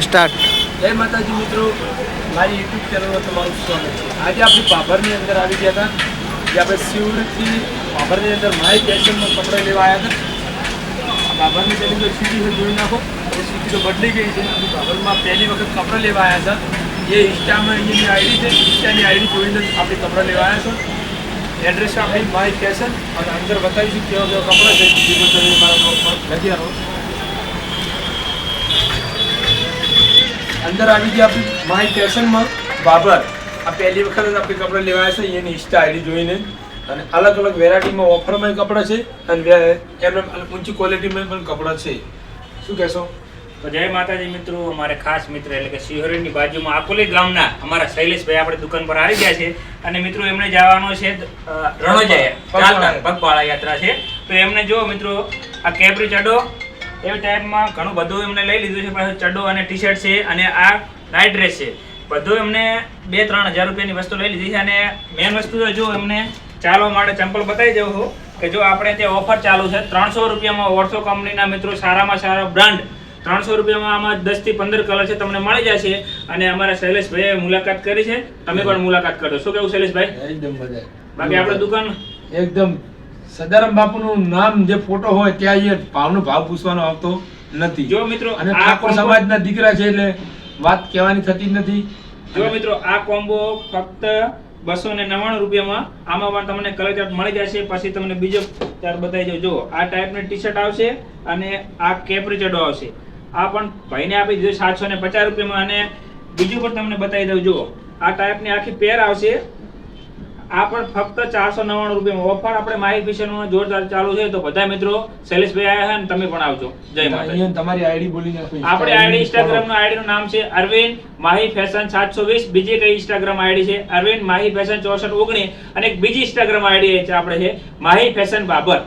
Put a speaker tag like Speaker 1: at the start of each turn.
Speaker 1: Start.
Speaker 2: જય માતાજી મિત્રો, મારી યુટ્યુબ ચેનલમાં તમારું સ્વાગત છે. આજે આપણે ભાભરની અંદર આવી ગયા હતા, જે આપણે શિવરથી ભાભરની અંદર માય ફેશનમાં કપડાં લેવા આવ્યા હતા. ભાભરની પેલી જો સીટી છે જોઈ નાખો, એ સીટી તો બદલી ગઈ છે. આપણે ભાભરમાં પહેલી વખત કપડાં લેવા આવ્યા હતા. એ ઇન્સ્ટામાં અહીંની આઈડી છે, ઇન્સ્ટાની આઈડી જોઈને આપણે કપડાં લેવા આવ્યા છો. એડ્રેસ આપણી માય ફેશન અને અંદર બતાવીશું કેવા કેવા કપડાં છે. બીજું તમે મારા નથી આવો. અંદર આવી ગયા આપણી માય ફેશનમાં બાબર. આ પહેલી વખત જ આપણે કપડાં લેવા આવ્યા છે એની ઇન્સ્ટા આઈડી જોઈને. અને અલગ અલગ વેરાયટીમાં ઓફરમાં કપડાં છે અને એમને ઊંચી ક્વોલિટીમાં પણ કપડાં છે. શું કહેશો?
Speaker 3: તો જય માતાજી મિત્રો, અમારે ખાસ મિત્ર એટલે કે શિહોરીની બાજુમાં આકોલી ગામના અમારા શૈલેષભાઈ આપણે દુકાન પર આવી ગયા છે. અને મિત્રો એમને જવાનો છે રણોજાએ, ચાલતા પગપાળા યાત્રા છે. તો એમને જો મિત્રો આ કેપરી ચડો એવી ટાઈપમાં ઘણું બધું એમને લઈ લીધું છે. પાછું ચડ્ડો અને ટી શર્ટ છે અને આ નાઇટ ડ્રેસ છે. બધું એમને 2-3 હજાર રૂપિયાની વસ્તુ લઈ લીધી છે. અને મેન વસ્તુ તો જો એમને ચાલવા માટે ચંપલ બતાવી દઉં છું કે જો આપણે ત્યાં ઓફર ચાલુ છે 300 રૂપિયામાં ઓર્થો કંપનીના મિત્રો સારામાં સારા બ્રાન્ડ 300 રૂપિયામાં આમાં 10 થી 15 કલર છે, તમને મળી જશે. અને અમારા શૈલેષભાઈએ મુલાકાત કરી છે, તમે પણ મુલાકાત કરજો. શું કેવું શૈલેષભાઈ?
Speaker 2: એકદમ મજા.
Speaker 3: બાકી આપણે દુકાન
Speaker 2: એકદમ સદારામ બાપુનું નામ જે ફોટો હોય ત્યાં એ ભાવનો ભાવ પૂછવાનો આવતો નથી.
Speaker 3: જો મિત્રો
Speaker 2: અને
Speaker 3: આ
Speaker 2: ઠાકોર સમાજના દીકરા છે એટલે વાત કહેવાની થતી જ નથી.
Speaker 3: જો મિત્રો આ કોમ્બો ફક્ત 299 રૂપિયામાં આમાં પણ તમને કલર ચાર્ટ મળી જશે. પછી તમને બીજો ચાર્ટ બતાવી દઉં. જો આ ટાઈપની ટી શર્ટ આવશે અને આ કેપરી ચડો આવશે. આ પણ ભાઈને આપી દીધું 750 રૂપિયામાં. અને બીજું પણ તમને બતાવી દઉં. જો આ ટાઈપની આખી પેર આવશે. આ પણ ફક્ત 499 રૂપિયામાં ઓફર આપણે માય ફેશનમાં જોરદાર ચાલુ છે. તો બધા મિત્રો શૈલેષભાઈ આવ્યા છે અને તમે પણ આવજો. જય માતાજી.
Speaker 2: અહીંયા તમારી આઈડી બોલી નાખો.
Speaker 3: આપણે આઈડી ઇન્સ્ટાગ્રામ નો આઈડી નું નામ છે અરવિંદ માહી ફેશન 720. બીજી કઈ ઇન્સ્ટાગ્રામ આઈડી છે અરવિંદ માહી ફેશન 6419. અને એક બીજી ઇન્સ્ટાગ્રામ આઈડી છે આપણે છે માહી ફેશન બાબર.